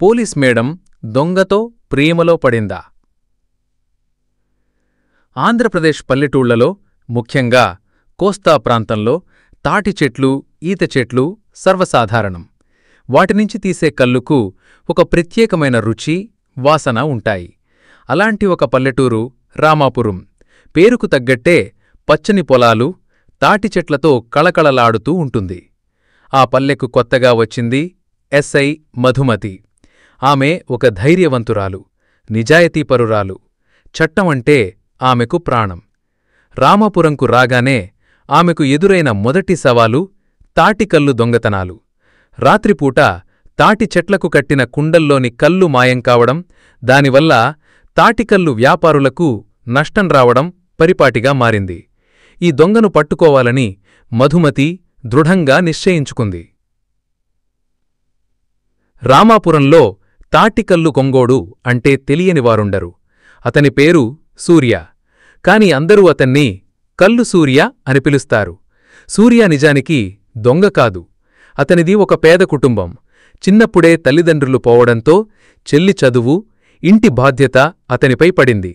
Police madam దొంగతో ప్రేమలో పడిందా? ఆంధ్రప్రదేశ్ పల్లెటూళ్లలో, ముఖ్యంగా కోస్తా ప్రాంతంలో తాటి చెట్లు, ఈత చెట్లు సర్వసాధారణం. వాటినుంచి తీసే కల్లుకు ఒక ప్రత్యేకమైన రుచి, వాసన ఉంటాయి. అలాంటి ఒక పల్లెటూరు రామాపురం. పేరుకు తగ్గట్టే పచ్చని పొలాలు, తాటి చెట్లతో కళకళలాడుతూ ఉంటుంది. ఆ పల్లెకు కొత్తగా వచ్చింది ఎస్ఐ మధుమతి. ఆమె ఒక ధైర్యవంతురాలు, నిజాయతీపరురాలు. చట్టమంటే ఆమెకు ప్రాణం. రామాపురంకు రాగానే ఆమెకు ఎదురైన మొదటి సవాలు తాటికల్లు దొంగతనాలు. రాత్రిపూట తాటి చెట్లకు కట్టిన కుండల్లోని కల్లు మాయం కావడం, దానివల్ల తాటికల్లు వ్యాపారులకు నష్టం రావడం పరిపాటిగా మారింది. ఈ దొంగను పట్టుకోవాలని మధుమతి దృఢంగా నిశ్చయించుకుంది. రామాపురంలో తాటికల్లు కొంగోడు అంటే తెలియనివారుండరు. అతని పేరు సూర్య. కాని అందరూ అతన్ని కల్లు సూర్య అని పిలుస్తారు. సూర్య నిజానికి దొంగ కాదు. అతనిది ఒక పేద కుటుంబం. చిన్నప్పుడే తల్లిదండ్రులు పోవడంతో చెల్లి చదువు, ఇంటి బాధ్యత అతనిపై పడింది.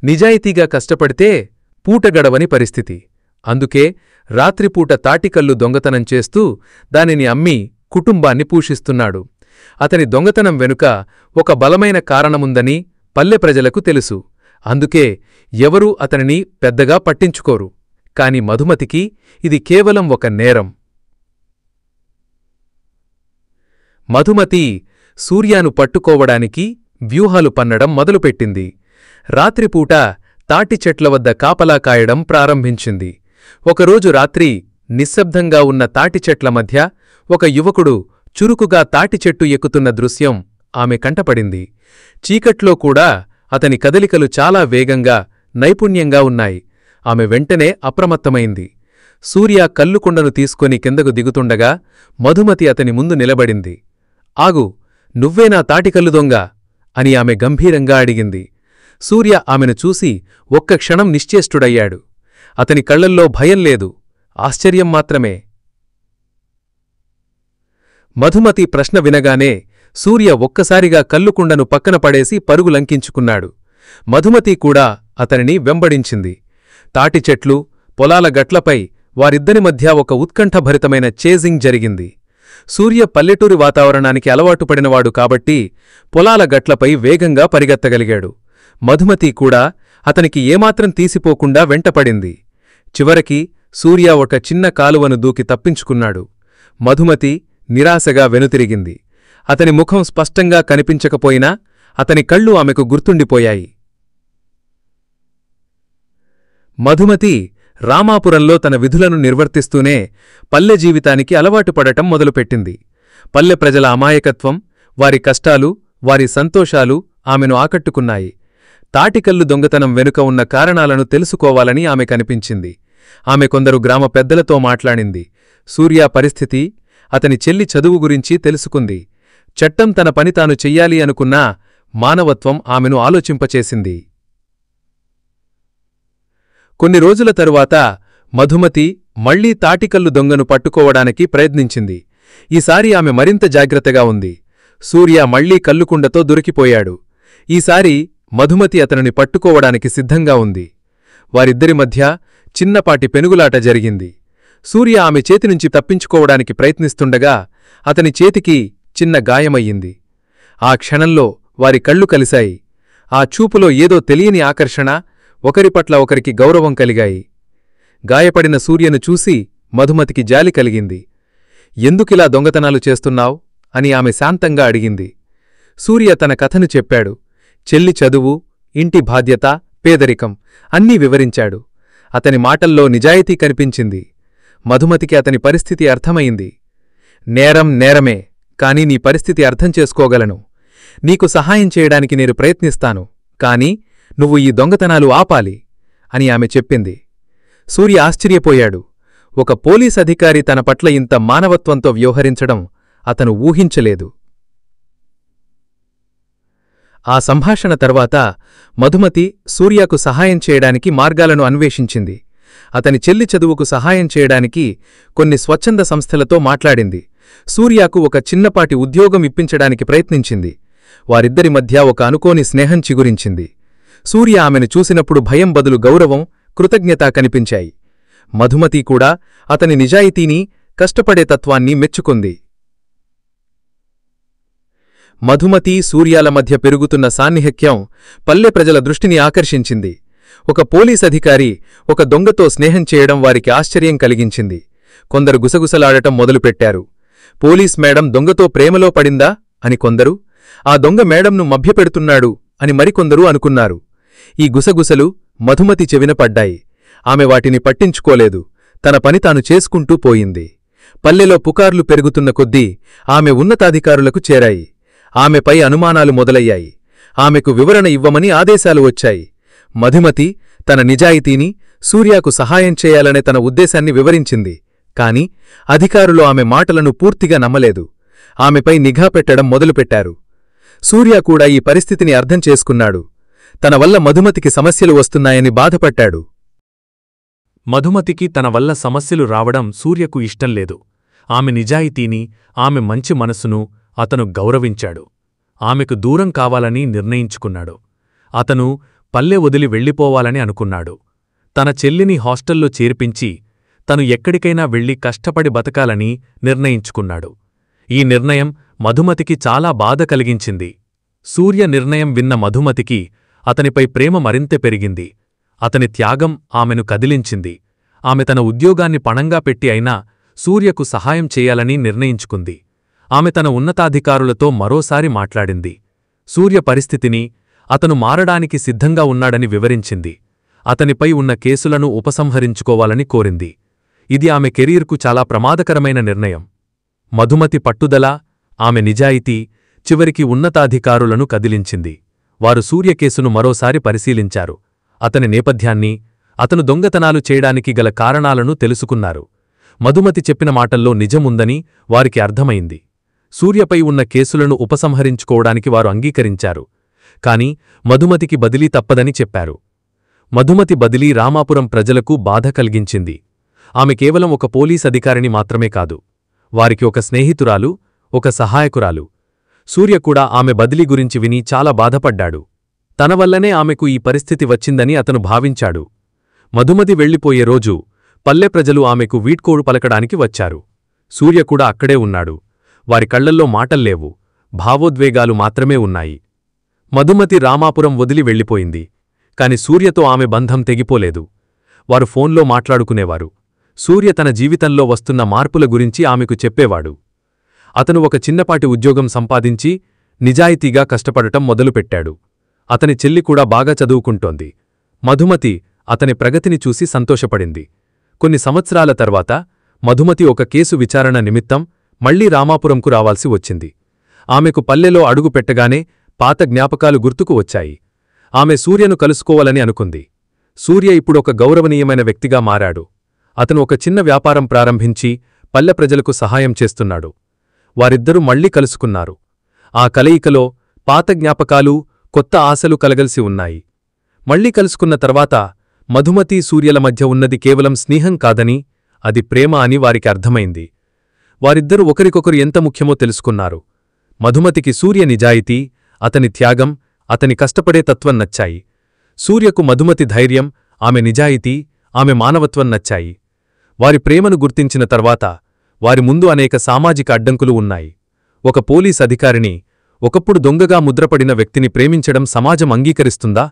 నిజాయితీగా కష్టపడితే పూటగడవని పరిస్థితి. అందుకే రాత్రిపూట తాటికల్లు దొంగతనం చేస్తూ దానిని అమ్మి కుటుంబాన్ని పోషిస్తున్నాడు. అతని దొంగతనం వెనుక ఒక బలమైన కారణముందని పల్లె ప్రజలకు తెలుసు. అందుకే ఎవరూ అతనిని పెద్దగా పట్టించుకోరు. కాని మధుమతికి ఇది కేవలం ఒక నేరం. మధుమతి సూర్యాను పట్టుకోవడానికి వ్యూహాలు పన్నడం మొదలుపెట్టింది. రాత్రిపూట తాటి చెట్ల వద్ద కాపలా కాయడం ప్రారంభించింది. ఒకరోజు రాత్రి నిశ్శబ్దంగా ఉన్న తాటిచెట్ల మధ్య ఒక యువకుడు చురుకుగా తాటిచెట్టు ఎక్కుతున్న దృశ్యం ఆమె కంటపడింది. చీకట్లో కూడా అతని కదలికలు చాలా వేగంగా, నైపుణ్యంగా ఉన్నాయి. ఆమె వెంటనే అప్రమత్తమైంది. సూర్య కల్లుకుండను తీసుకొని కిందకు దిగుతుండగా మధుమతి అతని ముందు నిలబడింది. ఆగు, నువ్వేనా తాటికల్లు దొంగ అని ఆమె గంభీరంగా అడిగింది. సూర్య ఆమెను చూసి ఒక్క క్షణం నిశ్చేష్టుడయ్యాడు. అతని కళ్లల్లో భయం లేదు, ఆశ్చర్యం మాత్రమే. మధుమతి ప్రశ్న వినగానే సూర్య ఒక్కసారిగా కల్లుకుండను పక్కన పడేసి పరుగులంకించుకున్నాడు. మధుమతి కూడా అతనిని వెంబడించింది. తాటిచెట్లు, పొలాల గట్లపై వారిద్దరి మధ్య ఒక ఉత్కంఠభరితమైన చేజింగ్ జరిగింది. సూర్య పల్లెటూరి వాతావరణానికి అలవాటుపడినవాడు కాబట్టి పొలాల గట్లపై వేగంగా పరిగెత్తగలిగాడు. మధుమతి కూడా అతనికి ఏమాత్రం తీసిపోకుండా వెంటపడింది. చివరికి సూర్య ఒక చిన్న కాలువను దూకి తప్పించుకున్నాడు. మధుమతి నిరాశగా వెనుతిరిగింది. అతని ముఖం స్పష్టంగా కనిపించకపోయినా అతని కళ్ళు ఆమెకు గుర్తుండిపోయాయి. మధుమతి రామాపురంలో తన విధులను నిర్వర్తిస్తూనే పల్లె జీవితానికి అలవాటు పడటం మొదలుపెట్టింది. పల్లె ప్రజల అమాయకత్వం, వారి కష్టాలు, వారి సంతోషాలు ఆమెను ఆకట్టుకున్నాయి. తాటికల్లు దొంగతనం వెనుక ఉన్న కారణాలను తెలుసుకోవాలని ఆమె కనిపించింది. ఆమె కొందరు గ్రామ పెద్దలతో మాట్లాడింది. సూర్య పరిస్థితి, అతని చెల్లి చదువు గురించి తెలుసుకుంది. చట్టం తన పని తాను చెయ్యాలి అనుకున్నా మానవత్వం ఆమెను ఆలోచింపచేసింది. కొన్ని రోజుల తరువాత మధుమతి మళ్లీ తాటికల్లు దొంగను పట్టుకోవడానికి ప్రయత్నించింది. ఈసారి ఆమె మరింత జాగ్రత్తగా ఉంది. సూర్య మళ్లీ కల్లుకుండతో దొరికిపోయాడు. ఈసారి మధుమతి అతనిని పట్టుకోవడానికి సిద్ధంగా ఉంది. వారిద్దరి మధ్య చిన్నపాటి పెనుగులాట జరిగింది. సూర్య ఆమె చేతినుంచి తప్పించుకోవడానికి ప్రయత్నిస్తుండగా అతని చేతికి చిన్న గాయమయ్యింది. ఆ క్షణంలో వారి కళ్ళు కలిశాయి. ఆ చూపులో ఏదో తెలియని ఆకర్షణ, ఒకరిపట్ల ఒకరికి గౌరవం కలిగాయి. గాయపడిన సూర్యను చూసి మధుమతికి జాలి కలిగింది. ఎందుకిలా దొంగతనాలు చేస్తున్నావ్ అని ఆమె శాంతంగా అడిగింది. సూర్య తన కథను చెప్పాడు. చెల్లి చదువు, ఇంటి బాధ్యత, పేదరికం అన్నీ వివరించాడు. అతని మాటల్లో నిజాయితీ కనిపించింది. మధుమతికి అతని పరిస్థితి అర్థమైంది. నేరం నేరమే, కాని నీ పరిస్థితి అర్థం చేసుకోగలను. నీకు సహాయం చేయడానికి నేను ప్రయత్నిస్తాను, కాని నువ్వు ఈ దొంగతనాలు ఆపాలి అని ఆమె చెప్పింది. సూర్య ఆశ్చర్యపోయాడు. ఒక పోలీస్ అధికారి తన పట్ల ఇంత మానవత్వంతో వ్యవహరించడం అతను ఊహించలేదు. ఆ సంభాషణ తర్వాత మధుమతి సూర్యకు సహాయం చేయడానికి మార్గాలను అన్వేషించింది. అతని చెల్లి చదువుకు సహాయం చేయడానికి కొన్ని స్వచ్ఛంద సంస్థలతో మాట్లాడింది. సూర్యాకు ఒక చిన్నపాటి ఉద్యోగం ఇప్పించడానికి ప్రయత్నించింది. వారిద్దరి మధ్య ఒక అనుకోని స్నేహం చిగురించింది. సూర్య ఆమెను చూసినప్పుడు భయం బదులు గౌరవం, కృతజ్ఞత కనిపించాయి. మధుమతి కూడా అతని నిజాయితీని, కష్టపడే తత్వాన్ని మెచ్చుకుంది. మధుమతి, సూర్యాల మధ్య పెరుగుతున్న సాన్నిహిత్యం పల్లె ప్రజల దృష్టిని ఆకర్షించింది. ఒక పోలీస్ అధికారి ఒక దొంగతో స్నేహం చేయడం వారికి ఆశ్చర్యం కలిగించింది. కొందరు గుసగుసలాడటం మొదలుపెట్టారు. పోలీస్ మేడం దొంగతో ప్రేమలో పడిందా అని కొందరు, ఆ దొంగ మేడంను మభ్యపెడుతున్నాడు అని మరికొందరు అనుకున్నారు. ఈ గుసగుసలు మధుమతి చెవిన పడ్డాయి. ఆమె వాటిని పట్టించుకోలేదు. తన పని తాను చేసుకుంటూ పోయింది. పల్లెలో పుకార్లు పెరుగుతున్న కొద్దీ ఆమె ఉన్నతాధికారులకు చేరాయి. ఆమెపై అనుమానాలు మొదలయ్యాయి. ఆమెకు వివరణ ఇవ్వమని ఆదేశాలు వచ్చాయి. మధుమతి తన నిజాయితీని, సూర్యాకు సహాయం చేయాలనే తన ఉద్దేశాన్ని వివరించింది. కాని అధికారులు ఆమె మాటలను పూర్తిగా నమ్మలేదు. ఆమెపై నిఘా పెట్టడం మొదలుపెట్టారు. సూర్య కూడా ఈ పరిస్థితిని అర్థం చేసుకున్నాడు. తన వల్ల మధుమతికి సమస్యలు వస్తున్నాయని బాధపడ్డాడు. మధుమతికి తన వల్ల సమస్యలు రావడం సూర్యకు ఇష్టంలేదు. ఆమె నిజాయితీని, ఆమె మంచి మనసును అతను గౌరవించాడు. ఆమెకు దూరం కావాలని నిర్ణయించుకున్నాడు. అతను పల్లె వదిలి వెళ్ళిపోవాలని అనుకున్నాడు. తన చెల్లిని హాస్టల్లో చేర్పించి తను ఎక్కడికైనా వెళ్లి కష్టపడి బతకాలని నిర్ణయించుకున్నాడు. ఈ నిర్ణయం మధుమతికి చాలా బాధ కలిగించింది. సూర్య నిర్ణయం విన్న మధుమతికి అతనిపై ప్రేమ మరింత పెరిగింది. అతని త్యాగం ఆమెను కదిలించింది. ఆమె తన ఉద్యోగాన్ని పణంగా పెట్టి అయినా సూర్యకు సహాయం చేయాలని నిర్ణయించుకుంది. ఆమె తన ఉన్నతాధికారులతో మరోసారి మాట్లాడింది. సూర్య పరిస్థితిని, అతను మారడానికి సిద్ధంగా ఉన్నాడని వివరించింది. అతనిపై ఉన్న కేసులను ఉపసంహరించుకోవాలని కోరింది. ఇది ఆమె కెరీర్కు చాలా ప్రమాదకరమైన నిర్ణయం. మధుమతి పట్టుదల, ఆమె నిజాయితీ చివరికి ఉన్నతాధికారులను కదిలించింది. వారు సూర్య కేసును మరోసారి పరిశీలించారు. అతని నేపథ్యాన్ని, అతను దొంగతనాలు చేయడానికి గల కారణాలను తెలుసుకున్నారు. మధుమతి చెప్పిన మాటల్లో నిజముందని వారికి అర్థమైంది. సూర్యపై ఉన్న కేసులను ఉపసంహరించుకోవడానికి వారు అంగీకరించారు. కాని మధుమతికి బదిలీ తప్పదని చెప్పారు. మధుమతి బదిలీ రామాపురం ప్రజలకు బాధ కలిగించింది. ఆమె కేవలం ఒక పోలీస్ అధికారిని మాత్రమే కాదు, వారికి ఒక స్నేహితురాలు, ఒక సహాయకురాలు. సూర్య కూడా ఆమె బదిలీ గురించి విని చాలా బాధపడ్డాడు. తన వల్లనే ఆమెకు ఈ పరిస్థితి వచ్చిందని అతను భావించాడు. మధుమతి వెళ్లిపోయే రోజు పల్లె ప్రజలు ఆమెకు వీడ్కోలు పలకడానికి వచ్చారు. సూర్య కూడా అక్కడే ఉన్నాడు. వారి కళ్లల్లో మాటల్లేవు, భావోద్వేగాలు మాత్రమే ఉన్నాయి. మధుమతి రామాపురం వదిలి వెళ్ళిపోయింది. కాని సూర్యతో ఆమె బంధం తెగిపోలేదు. వారు ఫోన్లో మాట్లాడుకునేవారు. సూర్య తన జీవితంలో వస్తున్న మార్పుల గురించి ఆమెకు చెప్పేవాడు. అతను ఒక చిన్నపాటి ఉద్యోగం సంపాదించి నిజాయితీగా కష్టపడటం మొదలుపెట్టాడు. అతని చెల్లి కూడా బాగా చదువుకుంటోంది. మధుమతి అతని ప్రగతిని చూసి సంతోషపడింది. కొన్ని సంవత్సరాల తర్వాత మధుమతి ఒక కేసు విచారణ నిమిత్తం మళ్లీ రామాపురంకు రావాల్సి వచ్చింది. ఆమెకు పల్లెలో అడుగు పెట్టగానే పాత జ్ఞాపకాలు గుర్తుకు వచ్చాయి. ఆమె సూర్యను కలుసుకోవాలని అనుకుంది. సూర్య ఇప్పుడొక గౌరవనీయమైన వ్యక్తిగా మారాడు. అతను ఒక చిన్న వ్యాపారం ప్రారంభించి పల్లె ప్రజలకు సహాయం చేస్తున్నాడు. వారిద్దరూ మళ్లీ కలుసుకున్నారు. ఆ కలయికలో పాత జ్ఞాపకాలు, కొత్త ఆశలు కలగలిసి ఉన్నాయి. మళ్లీ కలుసుకున్న తర్వాత మధుమతి, సూర్యల మధ్య ఉన్నది కేవలం స్నేహం కాదని, అది ప్రేమ అని వారికి అర్థమైంది. వారిద్దరూ ఒకరికొకరు ఎంత ముఖ్యమో తెలుసుకున్నారు. మధుమతికి సూర్య నిజాయితీ, అతని త్యాగం, అతని కష్టపడే తత్వం నచ్చాయి. సూర్యకు మధుమతి ధైర్యం, ఆమె నిజాయితీ, ఆమె మానవత్వం నచ్చాయి. వారి ప్రేమను గుర్తించిన తర్వాత వారి ముందు అనేక సామాజిక అడ్డంకులు ఉన్నాయి. ఒక పోలీస్ అధికారిని, ఒకప్పుడు దొంగగా ముద్రపడిన వ్యక్తిని ప్రేమించడం సమాజం అంగీకరిస్తుందా?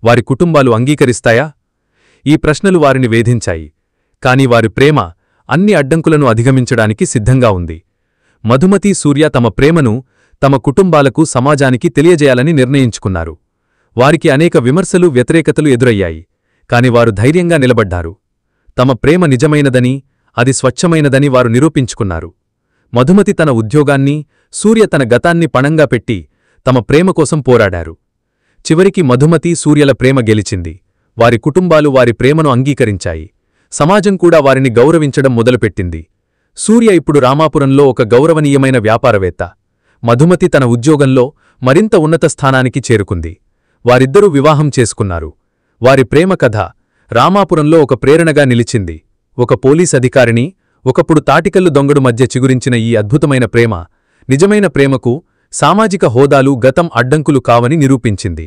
వారి కుటుంబాలు అంగీకరిస్తాయా? ఈ ప్రశ్నలు వారిని వేధించాయి. కాని వారి ప్రేమ అన్ని అడ్డంకులను అధిగమించడానికి సిద్ధంగా ఉంది. మధుమతి, సూర్య తమ ప్రేమను తమ కుటుంబాలకు, సమాజానికి తెలియజేయాలని నిర్ణయించుకున్నారు. వారికి అనేక విమర్శలు, వ్యతిరేకతలు ఎదురయ్యాయి. కాని వారు ధైర్యంగా నిలబడ్డారు. తమ ప్రేమ నిజమైనదని, అది స్వచ్ఛమైనదని వారు నిరూపించుకున్నారు. మధుమతి తన ఉద్యోగాన్ని, సూర్య తన గతాన్ని పణంగా పెట్టి తమ ప్రేమ కోసం పోరాడారు. చివరికి మధుమతి, సూర్యల ప్రేమ గెలిచింది. వారి కుటుంబాలు వారి ప్రేమను అంగీకరించాయి. సమాజం కూడా వారిని గౌరవించడం మొదలుపెట్టింది. సూర్య ఇప్పుడు రామాపురంలో ఒక గౌరవనీయమైన వ్యాపారవేత్త. మధుమతి తన ఉద్యోగంలో మరింత ఉన్నత స్థానానికి చేరుకుంది. వారిద్దరూ వివాహం చేసుకున్నారు. వారి ప్రేమ కథ రామాపురంలో ఒక ప్రేరణగా నిలిచింది. ఒక పోలీస్ అధికారిని, ఒకప్పుడు తాటికల్లు దొంగడు మధ్య చిగురించిన ఈ అద్భుతమైన ప్రేమ నిజమైన ప్రేమకు సామాజిక హోదాలు గతం అడ్డంకులు కావని నిరూపించింది.